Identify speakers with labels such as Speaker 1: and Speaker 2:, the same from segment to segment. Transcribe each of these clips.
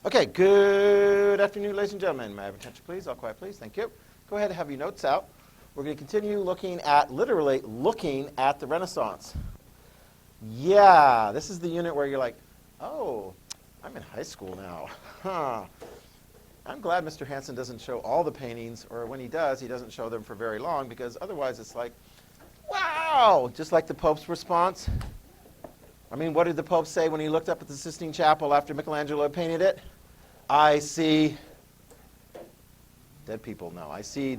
Speaker 1: Okay, good afternoon, ladies and gentlemen. May I have attention, please? All quiet, please. Thank you. Go ahead and have your notes out. We're going to continue literally looking at the Renaissance. Yeah, this is the unit where you're like, oh, I'm in high school now. Huh. I'm glad Mr. Hansen doesn't show all the paintings, or when he does, he doesn't show them for very long, because otherwise it's like, wow, just like the Pope's response. I mean, what did the Pope say when he looked up at the Sistine Chapel after Michelangelo had painted it? I see dead people. No, I see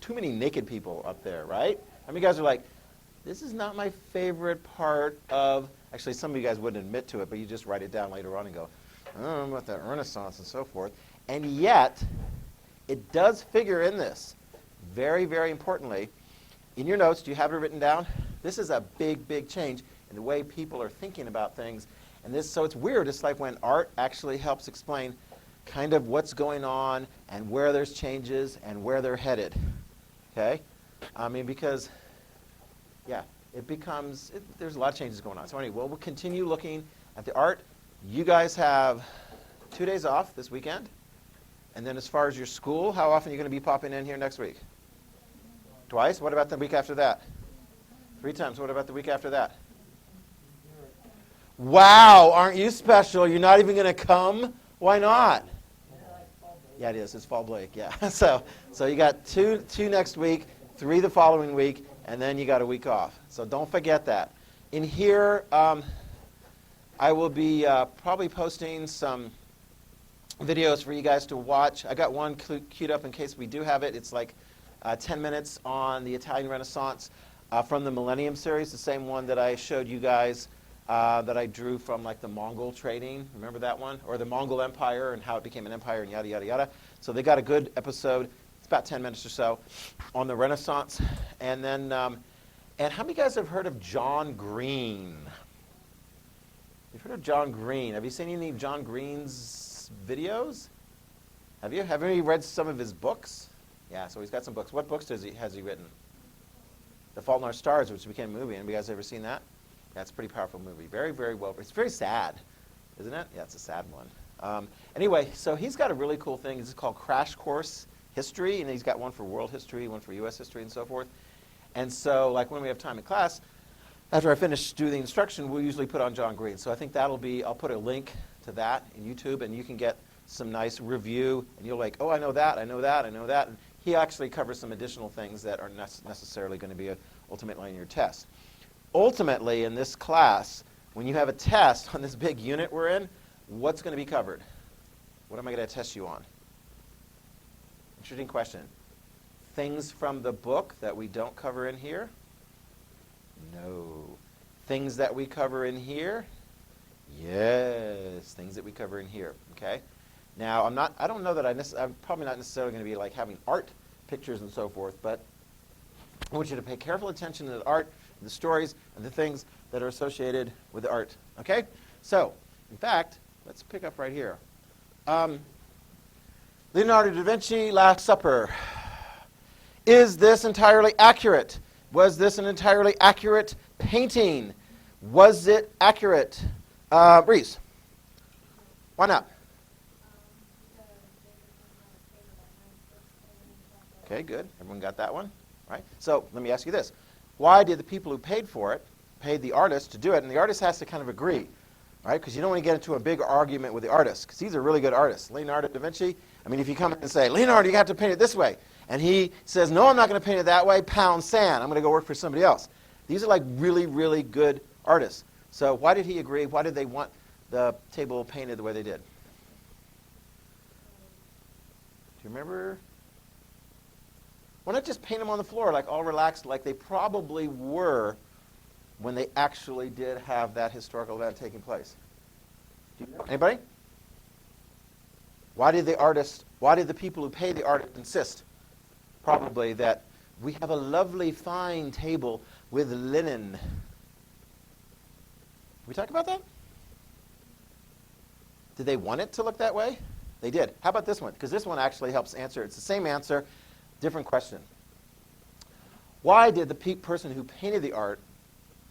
Speaker 1: too many naked people up there, right? How many guys are like, this is not my favorite part of, actually some of you guys wouldn't admit to it, but you just write it down later on and go, I don't know about that Renaissance and so forth. And yet, it does figure in this. Very, very importantly, in your notes, do you have it written down? This is a big, big change in the way people are thinking about things. And so it's weird. It's like when art actually helps explain kind of what's going on and where there's changes and where they're headed. Okay? I mean, because, yeah, there's a lot of changes going on. So anyway, we'll continue looking at the art. You guys have 2 days off this weekend. And then as far as your school, how often are you going to be popping in here next week? Twice? What about the week after that? 3 times. What about the week after that? Wow, aren't you special? You're not even going to come? Why not? Yeah, it is. It's fall break, yeah. So you got two next week, 3 the following week, and then you got a week off. So don't forget that. In here, I will be probably posting some videos for you guys to watch. I got one queued up in case we do have it. It's like 10 minutes on the Italian Renaissance from the Millennium series, the same one that I showed you guys that I drew from like the Mongol trading. Remember that one? Or the Mongol Empire and how it became an empire and yada, yada, yada. So they got a good episode. It's about 10 minutes or so on the Renaissance. And then, and how many guys have heard of John Green? You've heard of John Green. Have you seen any of John Green's videos? Have you? Have you read some of his books? Yeah, so he's got some books. What books has he written? The Fault in Our Stars, which became a movie. Anybody guys ever seen that? Yeah, it's a pretty powerful movie. Very, very well. It's very sad, isn't it? Yeah, it's a sad one. Anyway, so he's got a really cool thing. It's called Crash Course History, and he's got one for world history, one for U.S. history, and so forth. And so, like when we have time in class, after I finish doing the instruction, we'll usually put on John Green. So I think that'll be, I'll put a link to that in YouTube, and you can get some nice review, and you're like, oh, I know that, I know that, I know that. And he actually covers some additional things that are necessarily going to be ultimately in your test. Ultimately, in this class, when you have a test on this big unit we're in, what's going to be covered? What am I going to test you on? Interesting question. Things from the book that we don't cover in here? No. Things that we cover in here? Yes. Things that we cover in here. Okay? Now, I don't know that I'm probably not necessarily going to be like having art pictures and so forth, but I want you to pay careful attention to the art, the stories, and the things that are associated with the art. Okay? So, in fact, let's pick up right here. Leonardo da Vinci, Last Supper. Is this entirely accurate? Was this an entirely accurate painting? Was it accurate? Reese, why not? Okay, good. Everyone got that one? Right? So let me ask you this. Why did the people who paid for it, paid the artist to do it, and the artist has to kind of agree, right? Because you don't want to get into a big argument with the artist, because he's a really good artist. Leonardo da Vinci, I mean, if you come in and say, Leonardo, you have to paint it this way, and he says, no, I'm not going to paint it that way, pound sand, I'm going to go work for somebody else. These are like really, really good artists. So why did he agree? Why did they want the table painted the way they did? Do you remember? Why not just paint them on the floor, like all relaxed, like they probably were when they actually did have that historical event taking place? Do you know? Anybody? Why did the people who pay the artist insist? Probably that we have a lovely, fine table with linen. Did we talk about that? Did they want it to look that way? They did. How about this one? Because this one actually helps answer. It's the same answer. Different question. Why did the person who painted the art,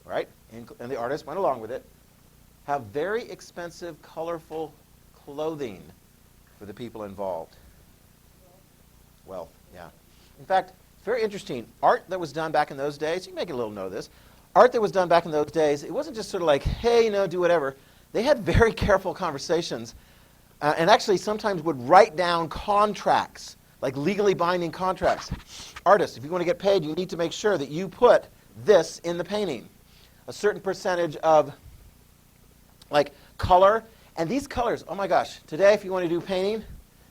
Speaker 1: right, and the artist went along with it, have very expensive, colorful clothing for the people involved? Wealth, yeah. In fact, it's very interesting. Art that was done back in those days, you can make a little note of this. Art that was done back in those days, it wasn't just sort of like, hey, do whatever. They had very careful conversations and actually sometimes would write down contracts, like legally binding contracts. Artists, if you want to get paid, you need to make sure that you put this in the painting. A certain percentage of like color. And these colors, oh my gosh, today if you want to do painting,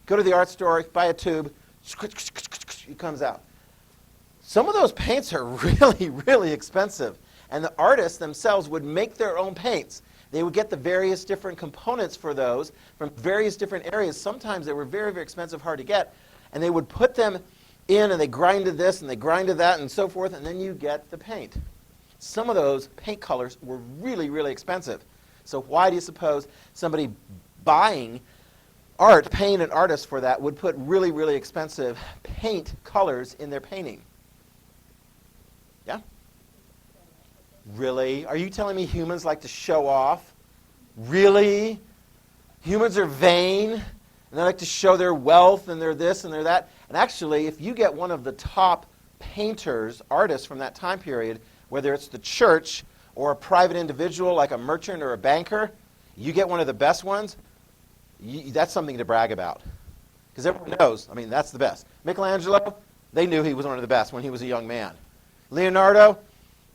Speaker 1: go to the art store, buy a tube, it comes out. Some of those paints are really, really expensive. And the artists themselves would make their own paints. They would get the various different components for those from various different areas. Sometimes they were very, very expensive, hard to get. And they would put them in, and they grinded this, and they grinded that, and so forth, and then you get the paint. Some of those paint colors were really, really expensive. So why do you suppose somebody buying art, paying an artist for that, would put really, really expensive paint colors in their painting? Yeah? Really? Are you telling me humans like to show off? Really? Humans are vain, and they like to show their wealth, and they're this, and they're that. And actually, if you get one of the top painters, artists from that time period, whether it's the church or a private individual like a merchant or a banker, you get one of the best ones, that's something to brag about. Because everyone knows, that's the best. Michelangelo, they knew he was one of the best when he was a young man. Leonardo,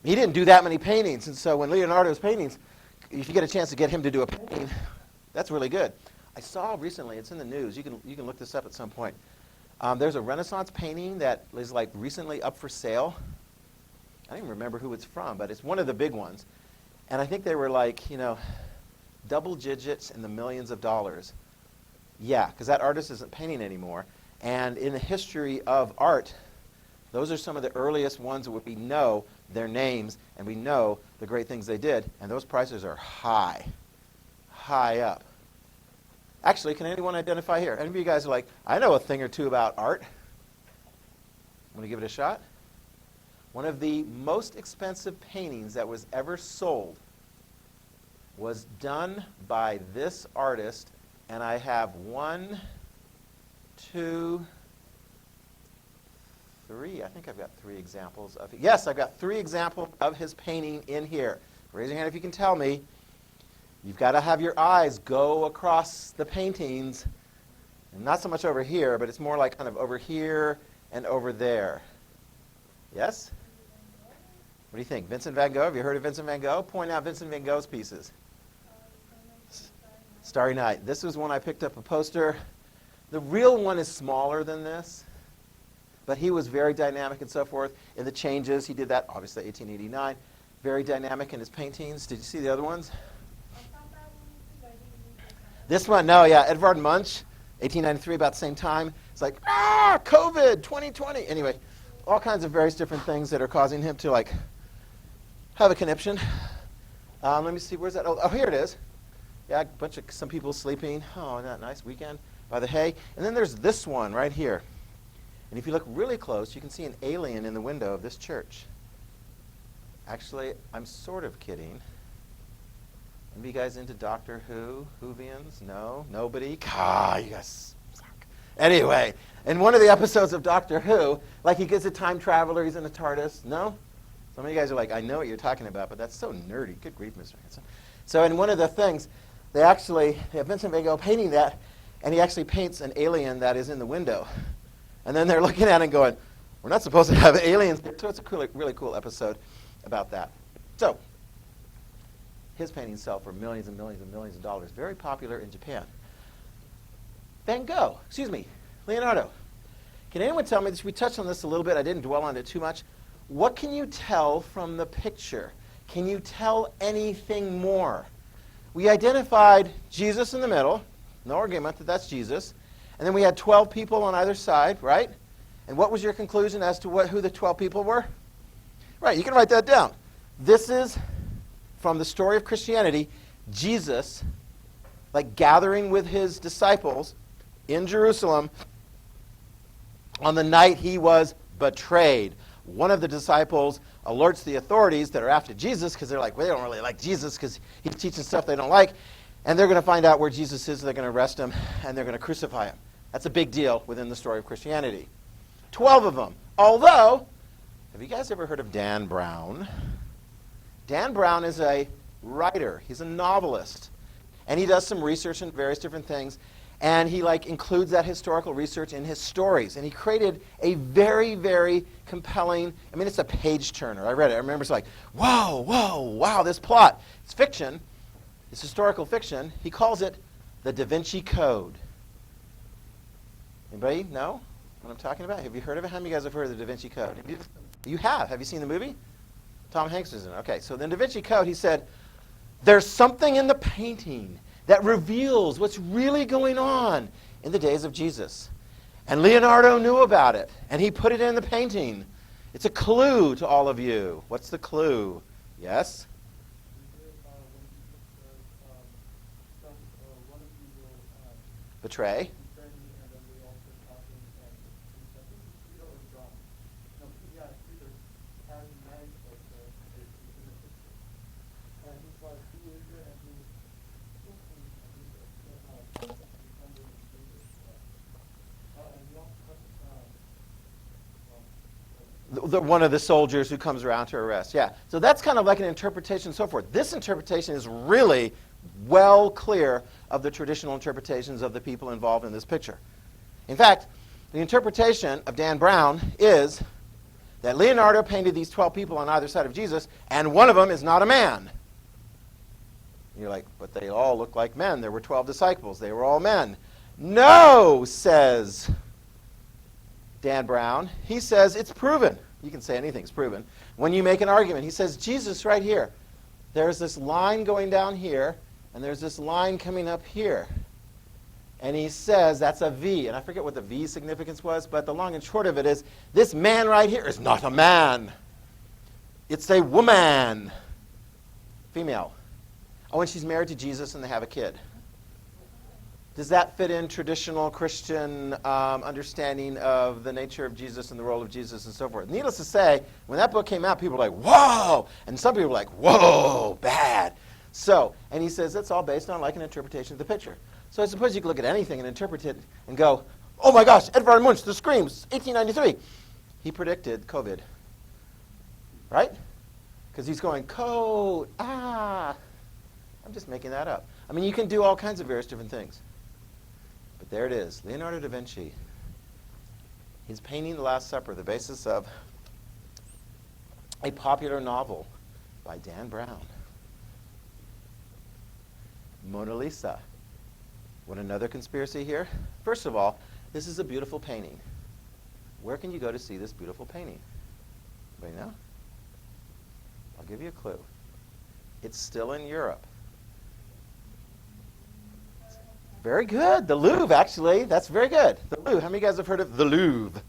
Speaker 1: he didn't do that many paintings, and so when Leonardo's paintings, if you get a chance to get him to do a painting, that's really good. I saw recently, it's in the news, you can look this up at some point. There's a Renaissance painting that is like recently up for sale. I don't even remember who it's from, but it's one of the big ones. And I think they were like, double digits in the millions of dollars. Yeah, because that artist isn't painting anymore. And in the history of art, those are some of the earliest ones where we know their names and we know the great things they did. And those prices are high up. Actually, can anyone identify here? Any of you guys are like, I know a thing or two about art. Want to give it a shot? One of the most expensive paintings that was ever sold was done by this artist, and I have 1, 2, 3. I think I've got 3 examples of it. Yes, I've got 3 examples of his painting in here. Raise your hand if you can tell me. You've got to have your eyes go across the paintings, and not so much over here, but it's more like kind of over here and over there. Yes? What do you think? Vincent van Gogh? Have you heard of Vincent van Gogh? Point out Vincent van Gogh's pieces. Starry Night. This was one I picked up a poster. The real one is smaller than this, but he was very dynamic and so forth in the changes. He did that, obviously, 1889. Very dynamic in his paintings. Did you see the other ones? This one, no, yeah, Edvard Munch, 1893, about the same time. It's like, COVID, 2020. Anyway, all kinds of various different things that are causing him to, like, have a conniption. Let me see, where's that? Oh, here it is. Yeah, some people sleeping. Oh, isn't that nice weekend by the hay? And then there's this one right here. And if you look really close, you can see an alien in the window of this church. Actually, I'm sort of kidding. Any of you guys into Doctor Who? Whovians? No? Nobody? You guys suck. Anyway, in one of the episodes of Doctor Who, like he gets a time traveler, he's in a TARDIS. No? Some of you guys are like, I know what you're talking about, but that's so nerdy. Good grief, Mr. Hanson. So in one of the things, they have Vincent van Gogh painting that, and he actually paints an alien that is in the window. And then they're looking at it and going, we're not supposed to have aliens. So it's a really cool episode about that. So his paintings sell for millions and millions and millions of dollars. Very popular in Japan. Leonardo. Can anyone tell me, we touched on this a little bit, I didn't dwell on it too much. What can you tell from the picture? Can you tell anything more? We identified Jesus in the middle. No argument that that's Jesus. And then we had 12 people on either side, right? And what was your conclusion as to who the 12 people were? Right, you can write that down. This is, from the story of Christianity, Jesus, like gathering with his disciples in Jerusalem on the night he was betrayed. One of the disciples alerts the authorities that are after Jesus because they're like, well, they don't really like Jesus because he's teaching stuff they don't like. And they're going to find out where Jesus is, they're going to arrest him, and they're going to crucify him. That's a big deal within the story of Christianity. 12 of them. Although, have you guys ever heard of Dan Brown? Dan Brown is a writer. He's a novelist. And he does some research in various different things. And he includes that historical research in his stories. And he created a very, very compelling, it's a page turner. I read it. I remember it's like, whoa, whoa, wow, this plot. It's fiction. It's historical fiction. He calls it the Da Vinci Code. Anybody know what I'm talking about? Have you heard of it? How many of you guys have heard of the Da Vinci Code? You have. Have you seen the movie? Tom Hanks is in it. Okay, so the Da Vinci Code, he said, there's something in the painting that reveals what's really going on in the days of Jesus. And Leonardo knew about it, and he put it in the painting. It's a clue to all of you. What's the clue? Yes? Betray. One of the soldiers who comes around to arrest. Yeah. So that's kind of like an interpretation and so forth. This interpretation is really well clear of the traditional interpretations of the people involved in this picture. In fact, the interpretation of Dan Brown is that Leonardo painted these 12 people on either side of Jesus, and one of them is not a man. And you're like, but they all look like men. There were 12 disciples. They were all men. No, says Dan Brown. He says it's proven. You can say anything's proven. When you make an argument, he says, Jesus right here. There's this line going down here, and there's this line coming up here. And he says that's a V. And I forget what the V significance was, but the long and short of it is, this man right here is not a man. It's a woman. Female. Oh, and she's married to Jesus, and they have a kid. Does that fit in traditional Christian understanding of the nature of Jesus and the role of Jesus and so forth? Needless to say, when that book came out, people were like, whoa! And some people were like, whoa, bad. So, and he says that's all based on an interpretation of the picture. So I suppose you could look at anything and interpret it and go, oh my gosh, Edvard Munch, The Screams, 1893. He predicted COVID. Right? Because he's going, code, I'm just making that up. You can do all kinds of various different things. But there it is, Leonardo da Vinci. He's painting The Last Supper, the basis of a popular novel by Dan Brown. Mona Lisa. Want another conspiracy here? First of all, this is a beautiful painting. Where can you go to see this beautiful painting? Anybody know? I'll give you a clue. It's still in Europe. Very good. The Louvre, actually. That's very good. The Louvre. How many of you guys have heard of the Louvre?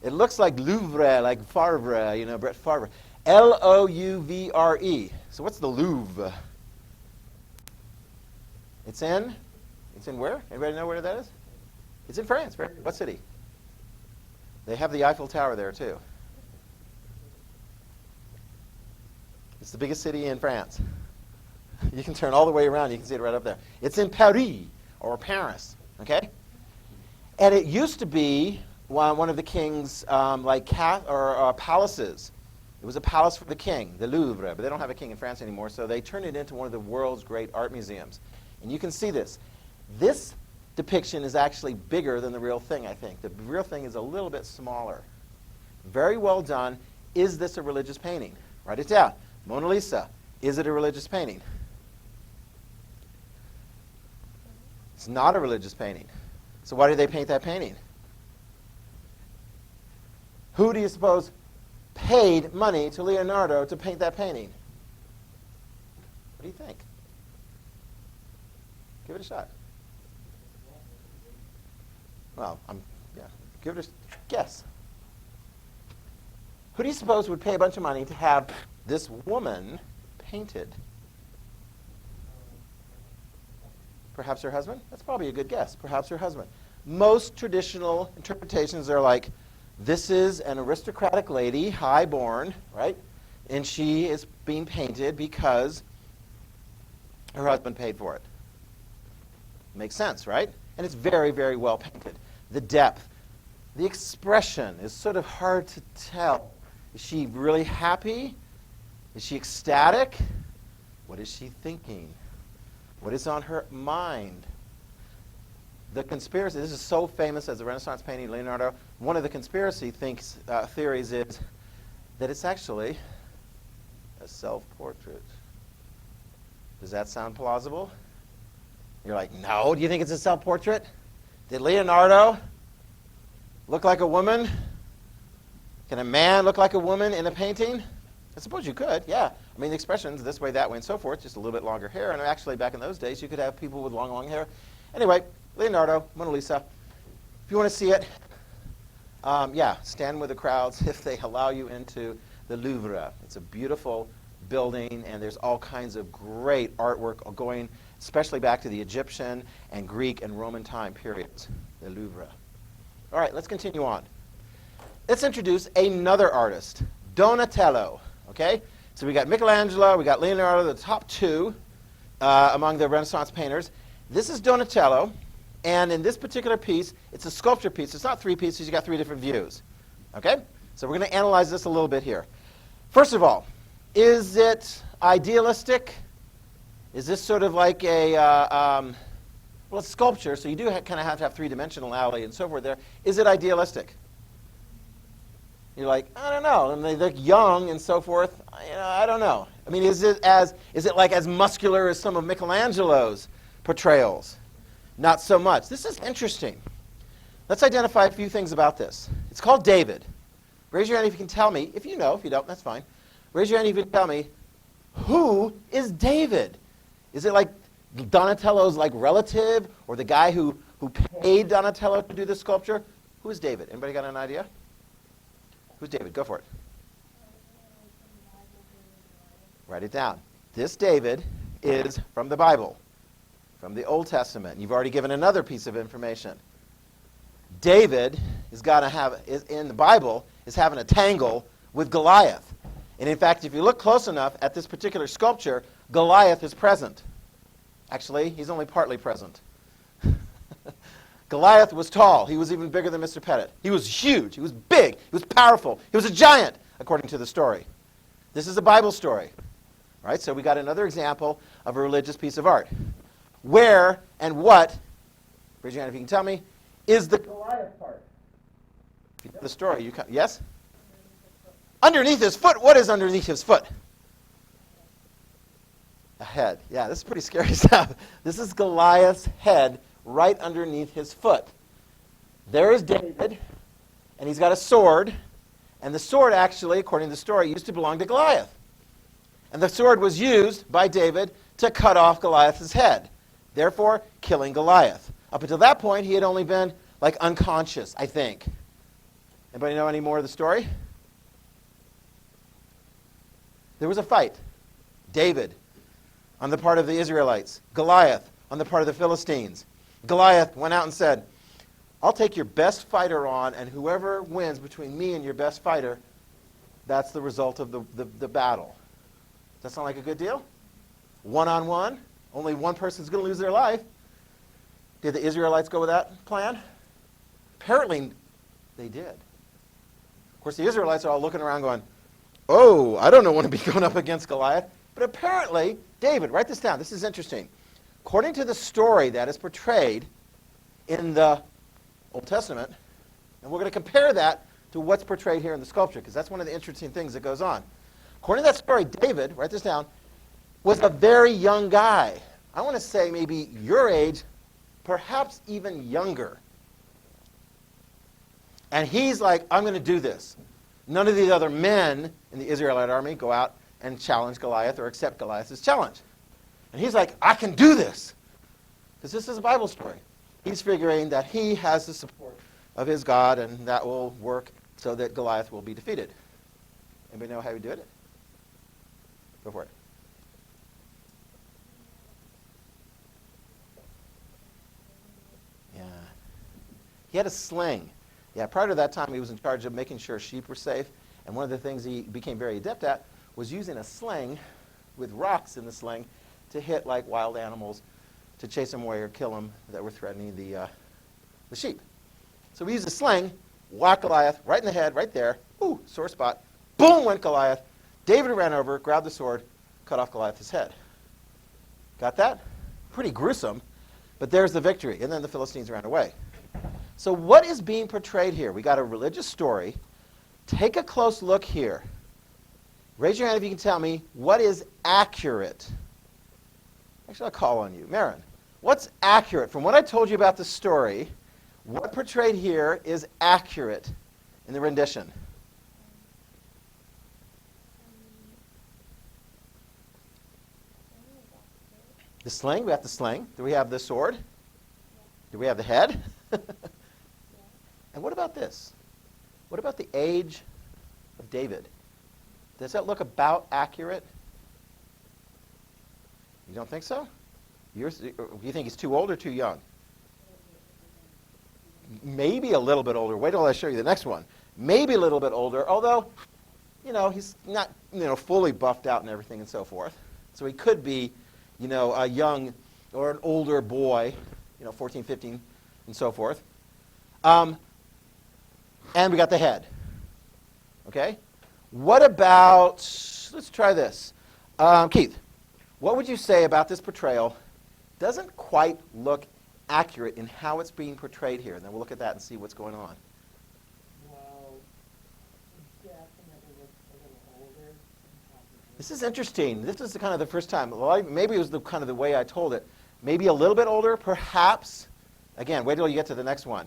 Speaker 1: It looks like Louvre, like Favre, Brett Favre. Louvre. So what's the Louvre? It's in where? Anybody know where that is? It's in France. What city? They have the Eiffel Tower there, too. It's the biggest city in France. You can turn all the way around. You can see it right up there. It's in Paris. Or Paris, okay? And it used to be one of the king's palaces. It was a palace for the king, the Louvre, but they don't have a king in France anymore, so they turned it into one of the world's great art museums. And you can see this. This depiction is actually bigger than the real thing, I think. The real thing is a little bit smaller. Very well done. Is this a religious painting? Write it down. Mona Lisa. Is it a religious painting? It's not a religious painting. So why did they paint that painting? Who do you suppose paid money to Leonardo to paint that painting? What do you think? Give it a shot. Well, give it a guess. Who do you suppose would pay a bunch of money to have this woman painted? Perhaps her husband? That's probably a good guess. Perhaps her husband. Most traditional interpretations are like, this is an aristocratic lady, high-born, right? And she is being painted because her husband paid for it. Makes sense, right? And it's very, very well painted. The depth, the expression is sort of hard to tell. Is she really happy? Is she ecstatic? What is she thinking? What is on her mind? The conspiracy, this is so famous as a Renaissance painting, Leonardo. One of the conspiracy theories is that it's actually a self-portrait. Does that sound plausible? You're like, no, do you think it's a self-portrait? Did Leonardo look like a woman? Can a man look like a woman in a painting? I suppose you could, yeah. I mean, the expressions this way, that way, and so forth, just a little bit longer hair. And actually, back in those days, you could have people with long, long hair. Anyway, Leonardo, Mona Lisa. If you want to see it, yeah, stand with the crowds if they allow you into the Louvre. It's a beautiful building, and there's all kinds of great artwork going, especially back to the Egyptian and Greek and Roman time periods, the Louvre. All right, let's continue on. Let's introduce another artist, Donatello, okay? So we got Michelangelo, we got Leonardo, the top two among the Renaissance painters. This is Donatello, and in this particular piece, it's a sculpture piece. It's not three pieces, you got three different views, okay? So we're going to analyze this a little bit here. First of all, is it idealistic? Is this sort of like a, well, it's sculpture, so you do kind of have to have three-dimensionality and so forth there. Is it idealistic? You're like, I don't know. And they look young and so forth. I don't know. I mean, is it like as muscular as some of Michelangelo's portrayals? Not so much. This is interesting. Let's identify a few things about this. It's called David. Raise your hand if you can tell me. If you know, if you don't, that's fine. Raise your hand if you can tell me, who is David? Is it like Donatello's like relative, or the guy who paid Donatello to do the sculpture? Who is David? Anybody got an idea? Who's David? Go for it. Write it down. This David is from the Bible, from the Old Testament. You've already given another piece of information. David in the Bible is having a tangle with Goliath. And in fact, if you look close enough at this particular sculpture, Goliath is present. Actually, he's only partly present. Goliath was tall. He was even bigger than Mr. Pettit. He was huge. He was big. He was powerful. He was a giant, according to the story. This is a Bible story. All right, so we got another example of a religious piece of art. Where and what, raise your hand if you can tell me, is the Goliath part? If you know the story, yes? Underneath his foot. What is underneath his foot? A head. Yeah, this is pretty scary stuff. This is Goliath's head right underneath his foot. There is David, and he's got a sword, and the sword actually, according to the story, used to belong to Goliath. And the sword was used by David to cut off Goliath's head, therefore killing Goliath. Up until that point, he had only been like unconscious, I think. Anybody know any more of the story? There was a fight. David on the part of the Israelites, Goliath on the part of the Philistines. Goliath went out and said, I'll take your best fighter on, and whoever wins between me and your best fighter, that's the result of the battle. Does that sound like a good deal? One-on-one, only one person's going to lose their life. Did the Israelites go with that plan? Apparently, they did. Of course, the Israelites are all looking around going, oh, I don't want to be going up against Goliath. But apparently, David, write this down. This is interesting. According to the story that is portrayed in the Old Testament, and we're going to compare that to what's portrayed here in the sculpture, because that's one of the interesting things that goes on. According to that story, David, write this down, was a very young guy. I want to say maybe your age, perhaps even younger. And he's like, I'm going to do this. None of the other men in the Israelite army go out and challenge Goliath or accept Goliath's challenge. And he's like, I can do this. Because this is a Bible story. He's figuring that he has the support of his God, and that will work so that Goliath will be defeated. Anybody know how he did it? Go for it. Yeah. He had a sling. Yeah, prior to that time, he was in charge of making sure sheep were safe. And one of the things he became very adept at was using a sling with rocks in the sling to hit like wild animals to chase them away or kill them that were threatening the sheep. So we used a sling, whack Goliath right in the head, right there. Ooh, sore spot. Boom, went Goliath. David ran over, grabbed the sword, cut off Goliath's head. Got that? Pretty gruesome, but there's the victory. And then the Philistines ran away. So what is being portrayed here? We got a religious story. Take a close look here. Raise your hand if you can tell me what is accurate. Actually, I'll call on you. Marin, what's accurate? From what I told you about the story, what portrayed here is accurate in the rendition? The sling, we have the sling. Do we have the sword? Do we have the head? And what about this? What about the age of David? Does that look about accurate? You don't think so? You think he's too old or too young? Maybe a little bit older. Wait till I show you the next one. Maybe a little bit older, although, he's not, fully buffed out and everything and so forth. So he could be, a young or an older boy, 14, 15, and so forth. And we got the head. Okay? What about, let's try this. Keith, what would you say about this portrayal? Doesn't quite look accurate in how it's being portrayed here. And then we'll look at that and see what's going on.
Speaker 2: Well, definitely looks a little older.
Speaker 1: This is interesting. This is kind of the first time. Well, maybe it was kind of the way I told it. Maybe a little bit older, perhaps. Again, wait till you get to the next one.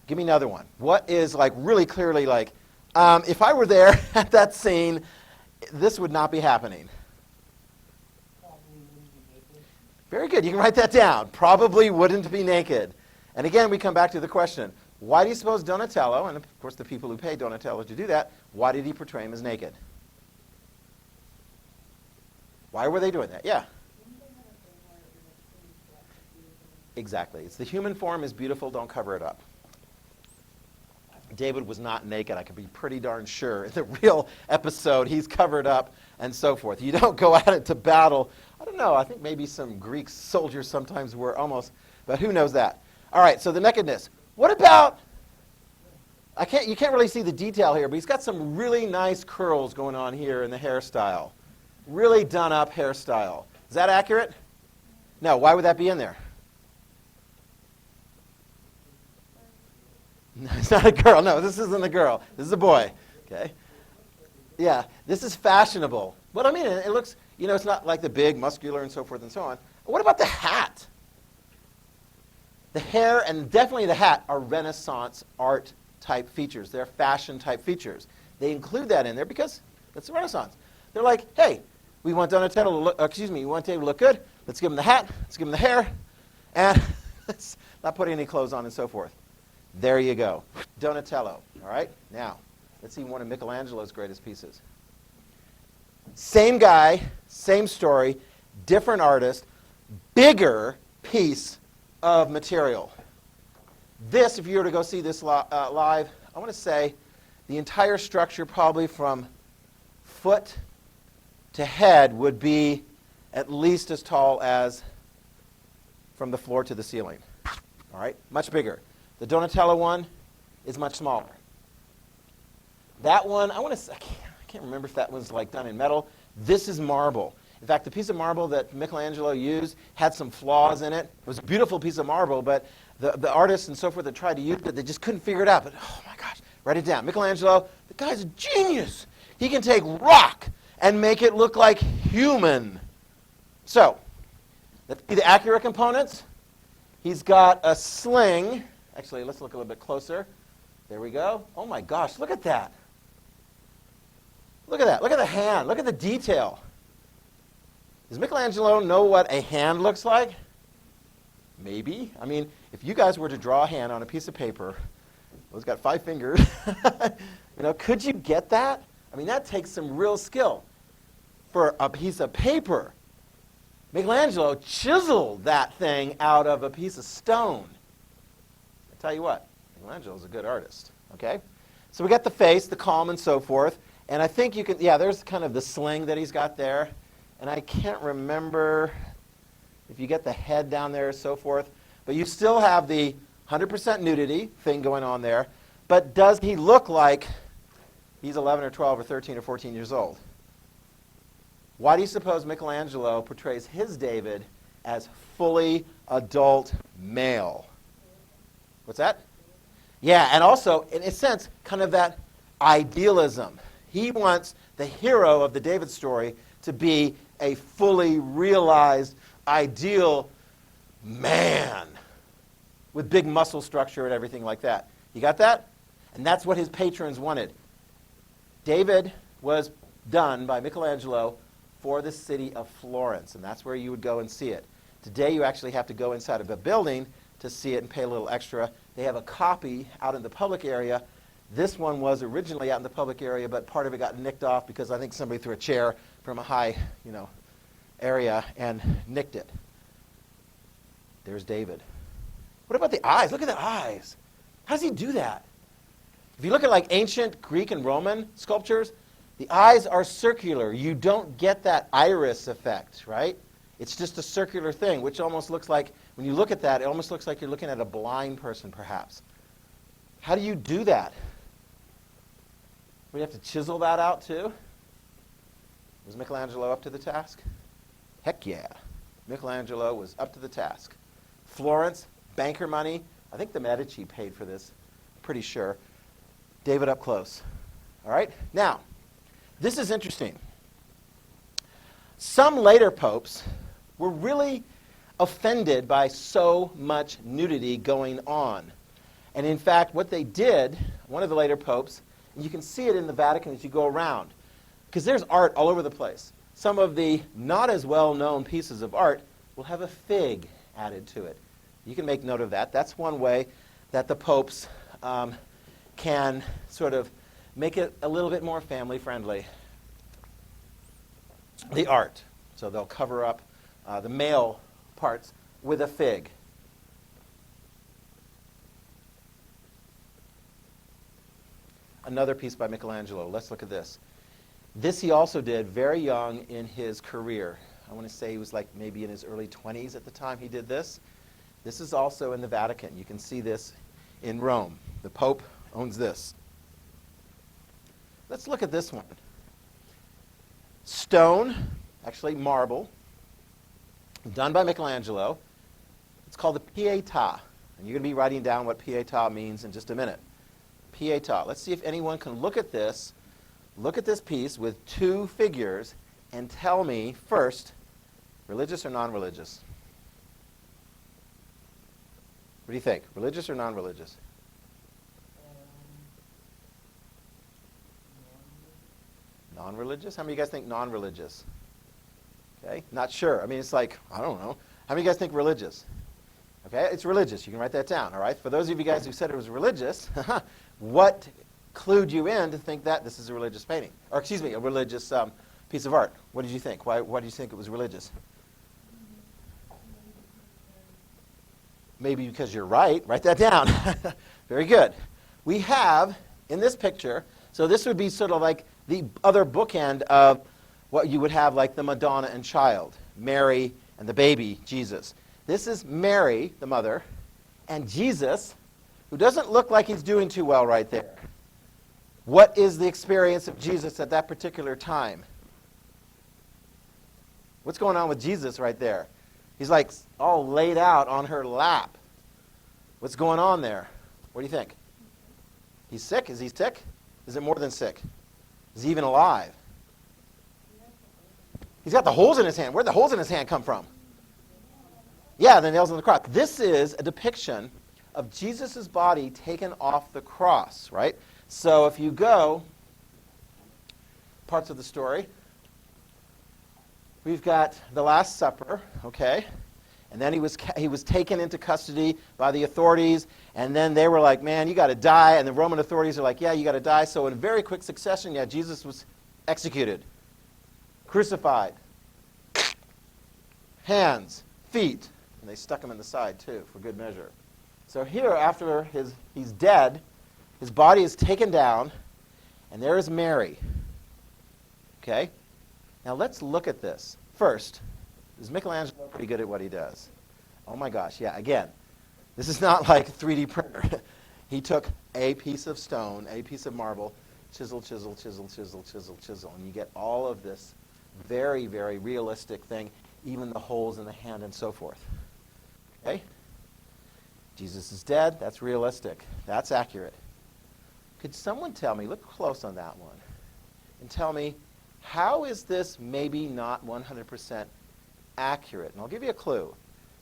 Speaker 1: Give me another one. What is really clearly if I were there at that scene, this would not be happening.
Speaker 2: Probably wouldn't be naked.
Speaker 1: Very good. You can write that down. Probably wouldn't be naked. And again, we come back to the question, why do you suppose Donatello, and of course the people who paid Donatello to do that, why did he portray him as naked? Why were they doing that? Yeah. Exactly. It's the human form is beautiful, don't cover it up. David was not naked. I can be pretty darn sure. In the real episode, he's covered up and so forth. You don't go at it to battle. I don't know. I think maybe some Greek soldiers sometimes were almost, but who knows that? All right, so the nakedness. What about, you can't really see the detail here, but he's got some really nice curls going on here in the hairstyle. Really done up hairstyle. Is that accurate? No. Why would that be in there? No, it's not a girl. No, this isn't a girl. This is a boy. Okay? Yeah, this is fashionable. But I mean, it looks, it's not like the big, muscular, and so forth and so on. But what about the hat? The hair and definitely the hat are Renaissance art type features. They're fashion type features. They include that in there because it's the Renaissance. They're like, hey, we want Donatello to look, we want David to look good. Let's give him the hat. Let's give him the hair. And let's not put any clothes on and so forth. There you go. Donatello. All right? Now, let's see one of Michelangelo's greatest pieces. Same guy, same story, different artist, bigger piece of material. This, if you were to go see this live, I want to say the entire structure probably from foot to head would be at least as tall as from the floor to the ceiling. All right? Much bigger. The Donatello one is much smaller. That one, I can't remember if that was done in metal. This is marble. In fact, the piece of marble that Michelangelo used had some flaws in it. It was a beautiful piece of marble, but the artists and so forth that tried to use it, they just couldn't figure it out. But oh my gosh, write it down. Michelangelo, the guy's a genius. He can take rock and make it look like human. So, let's see the accurate components. He's got a sling. Actually, let's look a little bit closer. There we go. Oh my gosh, look at that. Look at that. Look at the hand. Look at the detail. Does Michelangelo know what a hand looks like? Maybe. I mean, if you guys were to draw a hand on a piece of paper, well, it's got 5 fingers. Could you get that? I mean, that takes some real skill for a piece of paper. Michelangelo chiseled that thing out of a piece of stone. I tell you what, Michelangelo's a good artist. Okay? So we got the face, the calm, and so forth. And I think you can, there's kind of the sling that he's got there. And I can't remember, if you get the head down there, so forth. But you still have the 100% nudity thing going on there. But does he look like he's 11 or 12 or 13 or 14 years old? Why do you suppose Michelangelo portrays his David as fully adult male? What's that? Yeah, and also, in a sense, kind of that idealism. He wants the hero of the David story to be a fully realized, ideal man with big muscle structure and everything like that. You got that? And that's what his patrons wanted. David was done by Michelangelo for the city of Florence, and that's where you would go and see it. Today you actually have to go inside of a building to see it and pay a little extra. They have a copy out in the public area. This one was originally out in the public area, but part of it got nicked off because I think somebody threw a chair from a high, area and nicked it. There's David. What about the eyes? Look at the eyes. How does he do that? If you look at like ancient Greek and Roman sculptures, the eyes are circular. You don't get that iris effect, right? It's just a circular thing, which almost looks like, when you look at that, it almost looks like you're looking at a blind person, perhaps. How do you do that? We have to chisel that out, too? Was Michelangelo up to the task? Heck yeah. Michelangelo was up to the task. Florence, banker money. I think the Medici paid for this, pretty sure. David up close. All right? Now, this is interesting. Some later popes were really offended by so much nudity going on. And in fact, what they did, one of the later popes, and you can see it in the Vatican as you go around, because there's art all over the place. Some of the not as well-known pieces of art will have a fig added to it. You can make note of that. That's one way that the popes can sort of make it a little bit more family-friendly. The art. So they'll cover up the male parts with a fig. Another piece by Michelangelo. Let's look at this. This he also did very young in his career. I want to say he was like maybe in his early 20s at the time he did this. This is also in the Vatican. You can see this in Rome. The Pope owns this. Let's look at this one. Stone, actually marble, done by Michelangelo. It's called the Pieta. And you're going to be writing down what Pieta means in just a minute. Pieta. Let's see if anyone can look at this piece with two figures and tell me first, religious or non-religious? What do you think? Religious or non-religious? Non-religious? How many of you guys think non-religious? Okay, not sure. I mean, it's like, I don't know. How many of you guys think religious? Okay, it's religious. You can write that down, all right? For those of you guys who said it was religious, what clued you in to think that this is a religious painting? Or, excuse me, a religious piece of art. What did you think? Why do you think it was religious? Maybe because you're right. Write that down. Very good. We have, in this picture, so this would be sort of like the other bookend of what you would have like the Madonna and Child, Mary and the baby, Jesus. This is Mary, the mother, and Jesus, who doesn't look like he's doing too well right there. What is the experience of Jesus at that particular time? What's going on with Jesus right there? He's like all laid out on her lap. What's going on there? What do you think? He's sick? Is he sick? Is it more than sick? Is he even alive? He's got the holes in his hand. Where'd the holes in his hand come from? Yeah, the nails on the cross. This is a depiction of Jesus' body taken off the cross, right? So if you go, parts of the story, we've got the Last Supper, okay? And then he was taken into custody by the authorities, and then they were like, man, you got to die. And the Roman authorities are like, yeah, you got to die. So in very quick succession, yeah, Jesus was executed, crucified, hands, feet, and they stuck him in the side too, for good measure. So here, after he's dead, his body is taken down, and there is Mary. Okay? Now let's look at this. First, Is Michelangelo pretty good at what he does? Oh my gosh, yeah, again, this is not like a 3D printer. He took a piece of stone, a piece of marble, chisel, chisel, chisel, chisel, chisel, chisel, and you get all of this very, very realistic thing, even the holes in the hand and so forth. Okay? Jesus is dead, that's realistic. That's accurate. Could someone tell me, look close on that one, and tell me, how is this maybe not 100% accurate? And I'll give you a clue.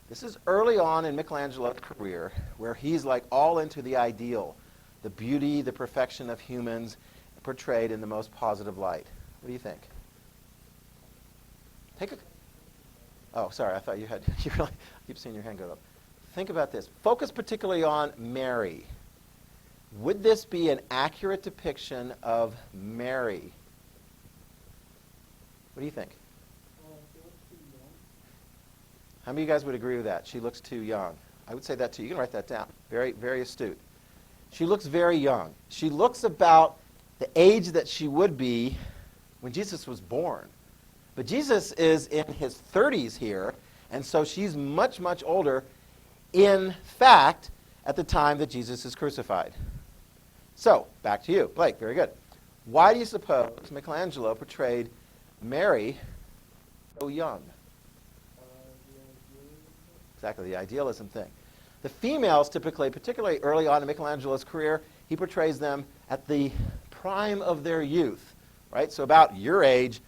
Speaker 1: This is early on in Michelangelo's career, where he's like all into the ideal, the beauty, the perfection of humans, portrayed in the most positive light. What do you think? Oh, sorry, I thought you had, you really, I keep seeing your hand go up. Think about this. Focus particularly on Mary. Would this be an accurate depiction of Mary? What do you think? How many of you guys would agree with that? She looks too young. I would say that too. You can write that down. Very, very astute. She looks very young. She looks about the age that she would be when Jesus was born. But Jesus is in his 30s here, and so she's much, much older, in fact, at the time that Jesus is crucified. So, back to you. Blake, very good. Why do you suppose Michelangelo portrayed Mary so young? Exactly, the idealism thing. The females typically, particularly early on in Michelangelo's career, he portrays them at the prime of their youth, right? So about your age,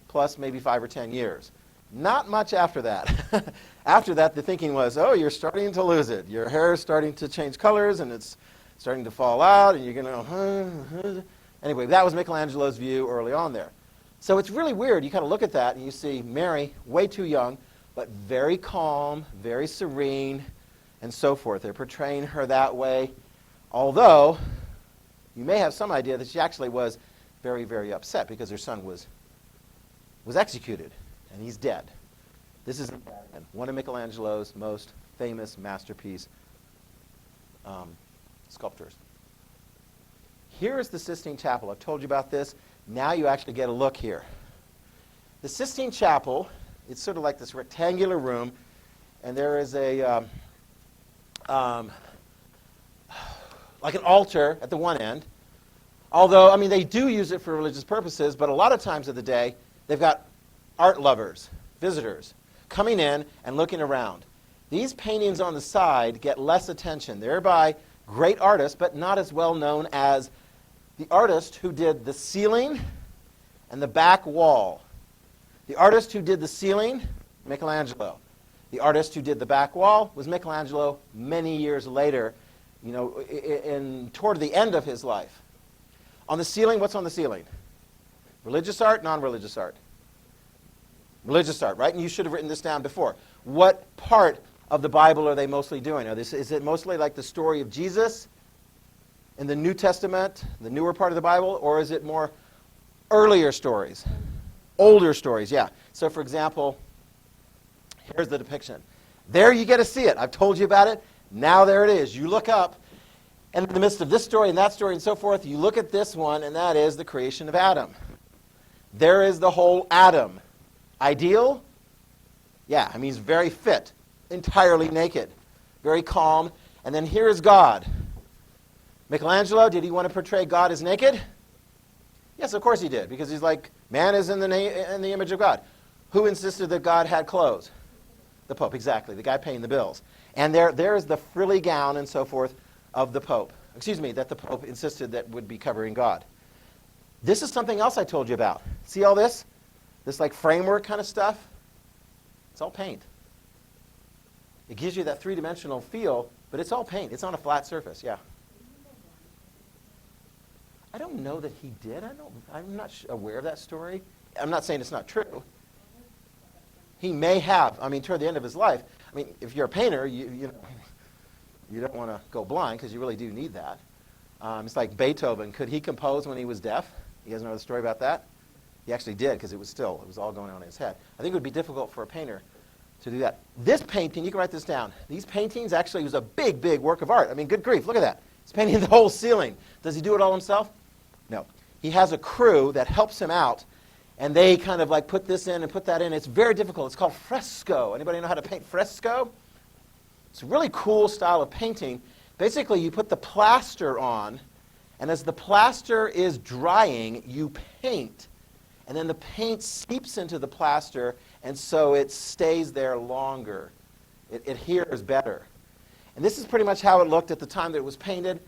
Speaker 1: plus maybe 5 or 10 years. Not much after that. After that, the thinking was, oh, you're starting to lose it. Your hair is starting to change colors, and it's starting to fall out, and you're going to... Anyway, that was Michelangelo's view early on there. So it's really weird. You kind of look at that, and you see Mary, way too young, but very calm, very serene, and so forth. They're portraying her that way, although you may have some idea that she actually was very, very upset because her son was executed, and he's dead. This is one of Michelangelo's most famous masterpiece sculptures. Here is the Sistine Chapel. I've told you about this. Now you actually get a look here. The Sistine Chapel, it's sort of like this rectangular room, and there is a like an altar at the one end. Although, I mean, they do use it for religious purposes, but a lot of times of the day, they've got art lovers, visitors, coming in and looking around. These paintings on the side get less attention. They're by great artists, but not as well known as the artist who did the ceiling and the back wall. The artist who did the ceiling, Michelangelo. The artist who did the back wall was Michelangelo many years later, you know, toward the end of his life. On the ceiling, what's on the ceiling? Religious art, non-religious art? Religious art, right? And you should have written this down before. What part of the Bible are they mostly doing? Is it mostly like the story of Jesus in the New Testament, the newer part of the Bible, or is it more earlier stories? Older stories, yeah. So, for example, here's the depiction. There you get to see it. I've told you about it. Now there it is. You look up, and in the midst of this story and that story and so forth, you look at this one, and that is the creation of Adam. There is the whole Adam. Ideal? Yeah, I mean, he's very fit, entirely naked, very calm. And then here is God. Michelangelo, did he want to portray God as naked? Yes, of course he did, because he's like, man is in the image of God. Who insisted that God had clothes? The Pope, exactly, the guy paying the bills. And there is the frilly gown and so forth of the Pope. Excuse me, that the Pope insisted that would be covering God. This is something else I told you about. See all this? This like framework kind of stuff? It's all paint. It gives you that three-dimensional feel, but it's all paint. It's on a flat surface, yeah. I don't know that he did. I'm not aware of that story. I'm not saying it's not true. He may have. I mean, toward the end of his life. I mean, if you're a painter, you don't want to go blind because you really do need that. It's like Beethoven. Could he compose when he was deaf? You guys know the story about that? He actually did because it was all going on in his head. I think it would be difficult for a painter to do that. This painting, you can write this down. These paintings actually was a big, big work of art. I mean, good grief, look at that. He's painting the whole ceiling. Does he do it all himself? No. He has a crew that helps him out, And they kind of like put this in and put that in. It's very difficult. It's called fresco. Anybody know how to paint fresco? It's a really cool style of painting. Basically, you put the plaster on, and as the plaster is drying, you paint. And then the paint seeps into the plaster, and so it stays there longer. It adheres better. And this is pretty much how it looked at the time that it was painted.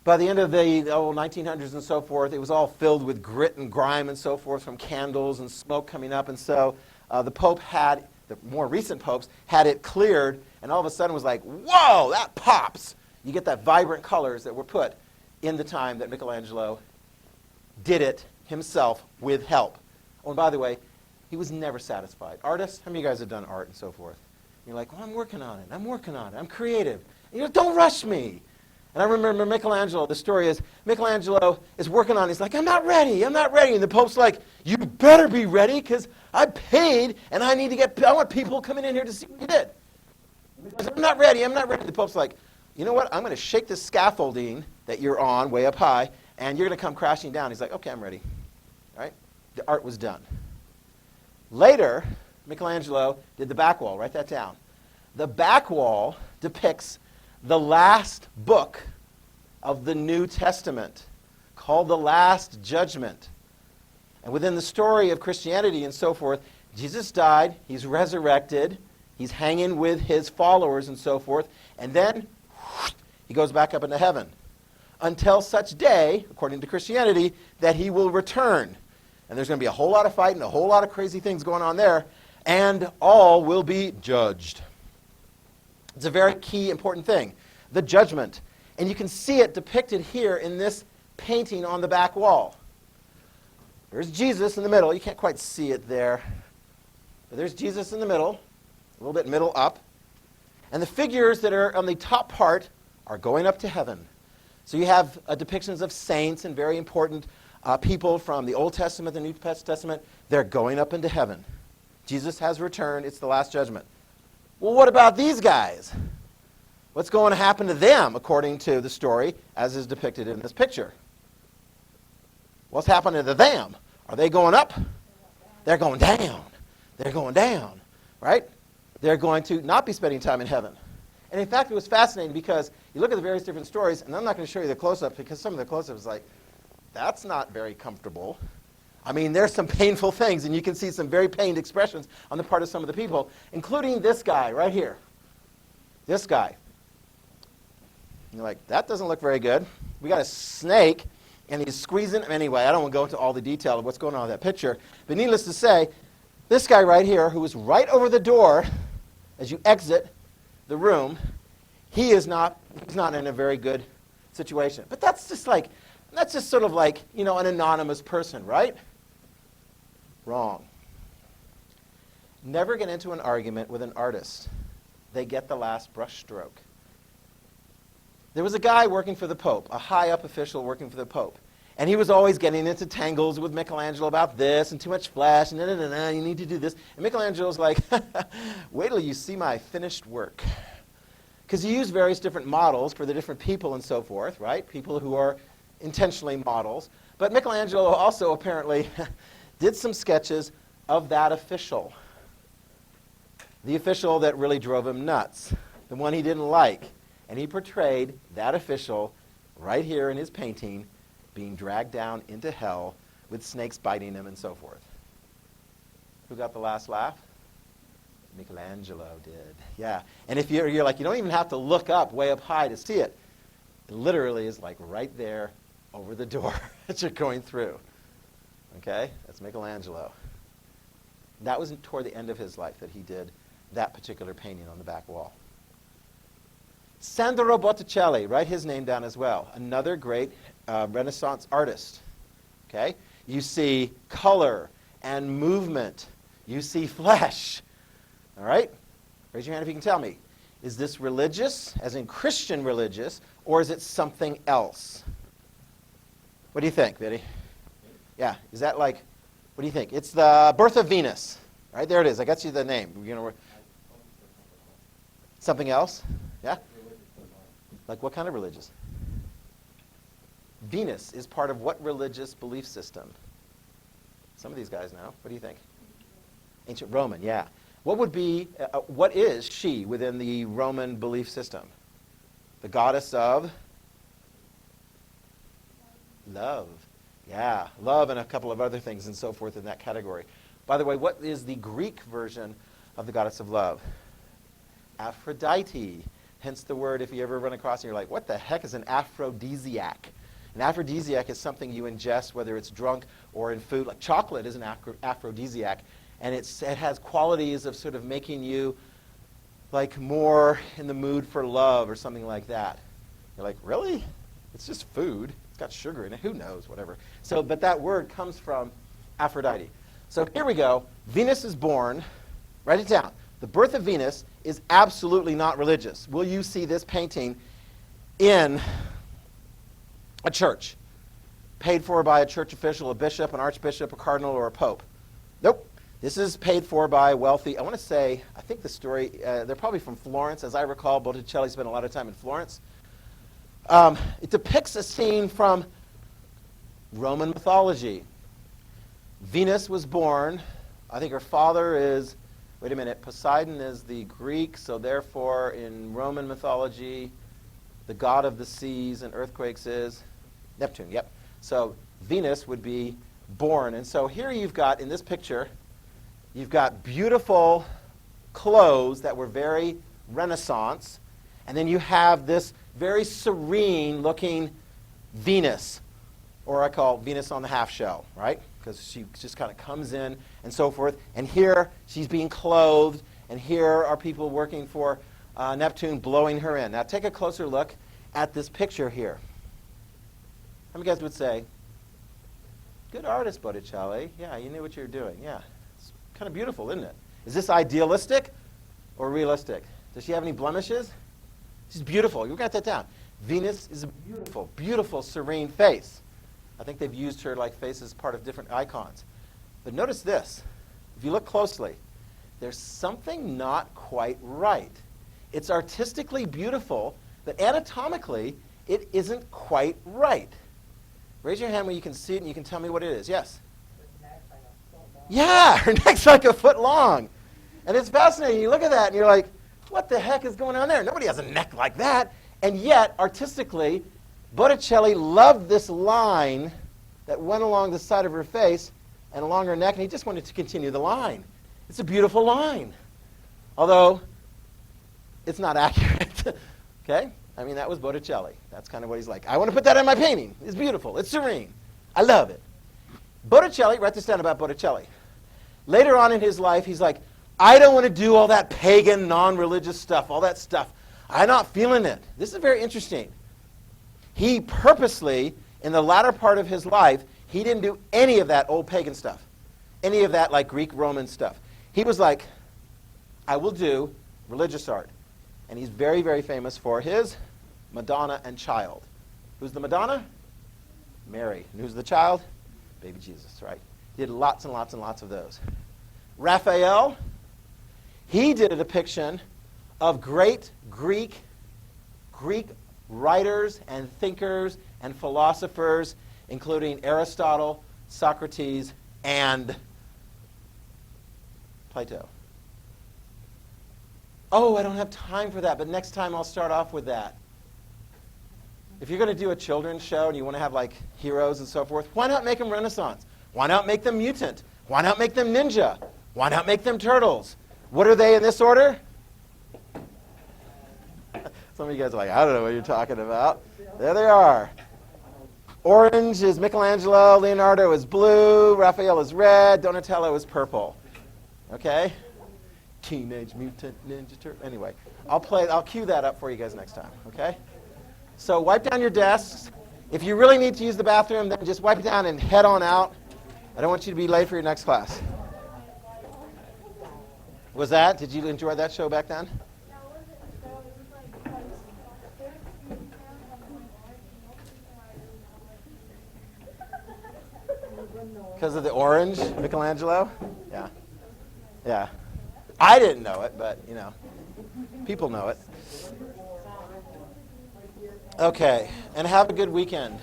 Speaker 1: By the end of the 1900s and so forth, it was all filled with grit and grime and so forth from candles and smoke coming up. And so the Pope had, the more recent popes, had it cleared, and all of a sudden was like, whoa, that pops. You get that vibrant colors that were put in the time that Michelangelo did it himself with help. Oh, and by the way, he was never satisfied. Artists, how many of you guys have done art and so forth? You're like, well, I'm working on it. I'm creative. And you're like, don't rush me. And I remember Michelangelo, the story is, Michelangelo is working on it. He's like, I'm not ready. And the Pope's like, you better be ready because I paid and I want people coming in here to see what you did. Because I'm not ready. The Pope's like, you know what? I'm going to shake this scaffolding that you're on way up high and you're going to come crashing down. He's like, okay, I'm ready. All right? The art was done. Later, Michelangelo did the back wall. Write that down. The back wall depicts the last book of the New Testament, called the Last Judgment. And within the story of Christianity and so forth, Jesus died, he's resurrected, he's hanging with his followers and so forth, and then he goes back up into heaven until such day, according to Christianity, that he will return. And there's going to be a whole lot of fighting, a whole lot of crazy things going on there, and all will be judged. It's a very key, important thing, the judgment. And you can see it depicted here in this painting on the back wall. There's Jesus in the middle. You can't quite see it there. But there's Jesus in the middle, a little bit middle up. And the figures that are on the top part are going up to heaven. So you have depictions of saints and very important people from the Old Testament, the New Testament. They're going up into heaven. Jesus has returned. It's the Last Judgment. Well, what about these guys? What's going to happen to them, according to the story, as is depicted in this picture? What's happening to them? Are they going up? They're going down. They're going down, right? They're going to not be spending time in heaven. And in fact, it was fascinating because you look at the various different stories, and I'm not going to show you the close-ups because some of the close-ups like, that's not very comfortable. I mean, there's some painful things, and you can see some very pained expressions on the part of some of the people, including this guy right here. This guy. You're like, that doesn't look very good. We got a snake, and he's squeezing. Anyway, I don't want to go into all the detail of what's going on in that picture. But needless to say, this guy right here, who is right over the door as you exit the room, he's not in a very good situation. But that's just sort of like, an anonymous person, right? Wrong. Never get into an argument with an artist. They get the last brush stroke. There was a guy working for the Pope, a high-up official working for the Pope. And he was always getting into tangles with Michelangelo about this and too much flash and you need to do this. And Michelangelo's like, wait till you see my finished work. Because he used various different models for the different people and so forth, right? People who are intentionally models. But Michelangelo also apparently did some sketches of that official. The official that really drove him nuts. The one he didn't like. And he portrayed that official right here in his painting being dragged down into hell with snakes biting him and so forth. Who got the last laugh? Michelangelo did. Yeah. And if you're like, you don't even have to look up way up high to see it. It literally is like right there over the door that you're going through. Okay? That's Michelangelo. That was toward the end of his life that he did that particular painting on the back wall. Sandro Botticelli, write his name down as well. Another great Renaissance artist. Okay? You see color and movement. You see flesh. All right? Raise your hand if you can tell me. Is this religious, as in Christian religious, or is it something else? What do you think, Biddy? Yeah, is that like, what do you think? It's the Birth of Venus. Right, there it is. I got you the name. Something else? Yeah? Like what kind of religious? Venus is part of what religious belief system? Some of these guys know. What do you think? Ancient Roman, yeah. What is she within the Roman belief system? The goddess of love. Yeah, love and a couple of other things and so forth in that category. By the way, what is the Greek version of the goddess of love? Aphrodite. Hence the word, if you ever run across it, you're like, what the heck is an aphrodisiac? An aphrodisiac is something you ingest, whether it's drunk or in food. Like chocolate is an aphrodisiac. And it has qualities of sort of making you like more in the mood for love or something like that. You're like, really? It's just food. It's got sugar in it. Who knows? Whatever. So, but that word comes from Aphrodite. So here we go. Venus is born. Write it down. The birth of Venus is absolutely not religious. Will you see this painting in a church? Paid for by a church official, a bishop, an archbishop, a cardinal, or a pope? Nope. This is paid for by wealthy, I think the story, they're probably from Florence. As I recall, Botticelli spent a lot of time in Florence. It depicts a scene from Roman mythology. Venus was born. I think her father is, wait a minute, Poseidon is the Greek, so therefore in Roman mythology, the god of the seas and earthquakes is Neptune, yep. So Venus would be born. And so here you've got, in this picture, you've got beautiful clothes that were very Renaissance, and then you have this very serene-looking Venus, or I call Venus on the half shell, right? Because she just kind of comes in and so forth. And here she's being clothed, and here are people working for Neptune blowing her in. Now take a closer look at this picture here. How many guys would say, good artist, Botticelli. Yeah, you knew what you were doing. Yeah. Kind of beautiful, isn't it? Is this idealistic or realistic? Does she have any blemishes? She's beautiful. You got that down. Venus is a beautiful, beautiful, serene face. I think they've used her like face as part of different icons. But notice this. If you look closely, there's something not quite right. It's artistically beautiful, but anatomically, it isn't quite right. Raise your hand when you can see it and you can tell me what it is. Yes? Yeah, her neck's like a foot long. And it's fascinating. You look at that and you're like, what the heck is going on there? Nobody has a neck like that. And yet, artistically, Botticelli loved this line that went along the side of her face and along her neck, and he just wanted to continue the line. It's a beautiful line. Although, it's not accurate. Okay? I mean, that was Botticelli. That's kind of what he's like. I want to put that in my painting. It's beautiful. It's serene. I love it. Botticelli, write this down about Botticelli. Later on in his life, he's like, I don't want to do all that pagan, non-religious stuff, all that stuff. I'm not feeling it. This is very interesting. He purposely, in the latter part of his life, he didn't do any of that old pagan stuff, any of that like Greek, Roman stuff. He was like, I will do religious art. And he's very, very famous for his Madonna and Child. Who's the Madonna? Mary. And who's the child? Baby Jesus, right? He did lots and lots and lots of those. Raphael, he did a depiction of great Greek writers and thinkers and philosophers, including Aristotle, Socrates, and Plato. Oh, I don't have time for that, but next time I'll start off with that. If you're going to do a children's show and you want to have like heroes and so forth, why not make them Renaissance? Why not make them mutant? Why not make them ninja? Why not make them turtles? What are they in this order? Some of you guys are like, I don't know what you're talking about. There they are. Orange is Michelangelo, Leonardo is blue, Raphael is red, Donatello is purple. Okay? Teenage Mutant Ninja Turtle. Anyway, I'll cue that up for you guys next time, okay? So wipe down your desks. If you really need to use the bathroom, then just wipe it down and head on out. I don't want you to be late for your next class. Was that? Did you enjoy that show back then? Because of the orange, Michelangelo? Yeah. Yeah. I didn't know it, but, you know, people know it. Okay, and have a good weekend.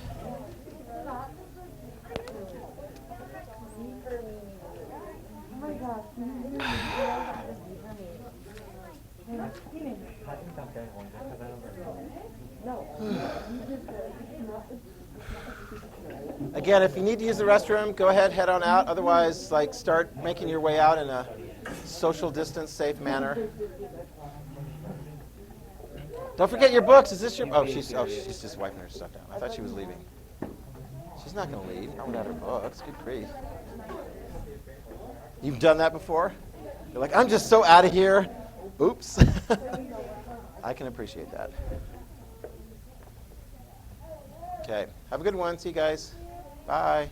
Speaker 1: Again, if you need to use the restroom, go ahead, head on out. Otherwise, like, start making your way out in a social distance, safe manner. Don't forget your books. Is this your? Oh, she's just wiping her stuff down. I thought she was leaving. She's not going to leave. Not without her books. Good grief. You've done that before? You're like, I'm just so out of here. Oops. I can appreciate that. Okay. Have a good one. See you guys. Bye.